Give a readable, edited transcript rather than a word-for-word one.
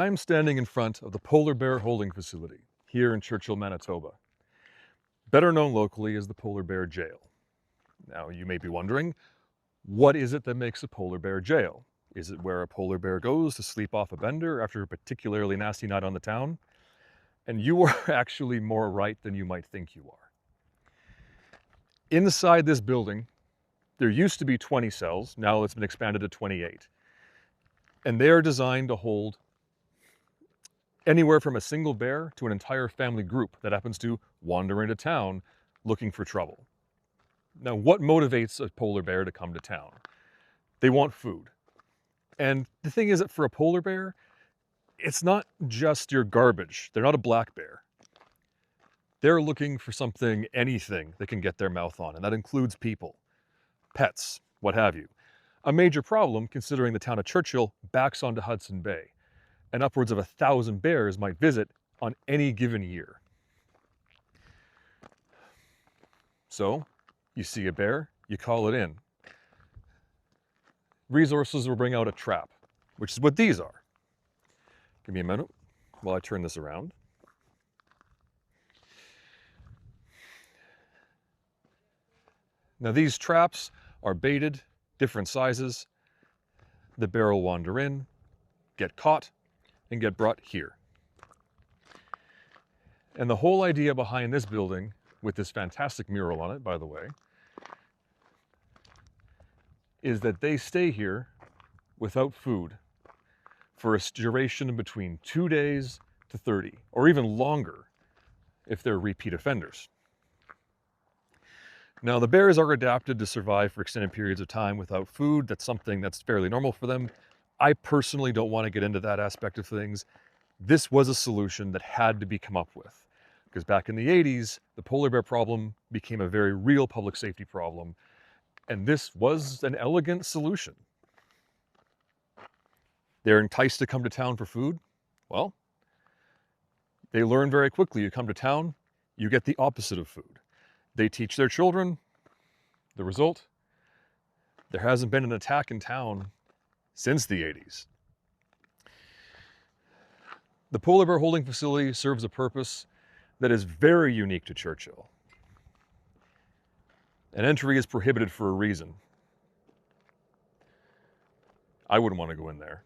I'm standing in front of the polar bear holding facility here in Churchill, Manitoba, better known locally as the Polar Bear Jail. Now, you may be wondering, what is it that makes a polar bear jail? Is it where a polar bear goes to sleep off a bender after a particularly nasty night on the town? And you are actually more right than you might think you are. Inside this building, there used to be 20 cells, now it's been expanded to 28. And they are designed to hold anywhere from a single bear to an entire family group that happens to wander into town looking for trouble. Now, what motivates a polar bear to come to town? They want food. And the thing is that for a polar bear, it's not just your garbage. They're not a black bear. They're looking for something, anything they can get their mouth on, and that includes people, pets, what have you. A major problem considering the town of Churchill backs onto Hudson Bay, and upwards of 1,000 bears might visit on any given year. So, you see a bear, you call it in. Resources will bring out a trap, which is what these are. Give me a minute while I turn this around. Now these traps are baited, different sizes. The bear will wander in, get caught, and get brought here. And the whole idea behind this building, with this fantastic mural on it, by the way, is that they stay here without food for a duration between 2 days to 30, or even longer if they're repeat offenders. Now, the bears are adapted to survive for extended periods of time without food. That's something that's fairly normal for them. I personally don't want to get into that aspect of things. This was a solution that had to be come up with, because back in the 80s, the polar bear problem became a very real public safety problem, and this was an elegant solution. They're enticed to come to town for food. Well, they learn very quickly, you come to town, you get the opposite of food. They teach their children. The result? There hasn't been an attack in town since the 80s. The polar bear holding facility serves a purpose that is very unique to Churchill. And entry is prohibited for a reason. I wouldn't want to go in there.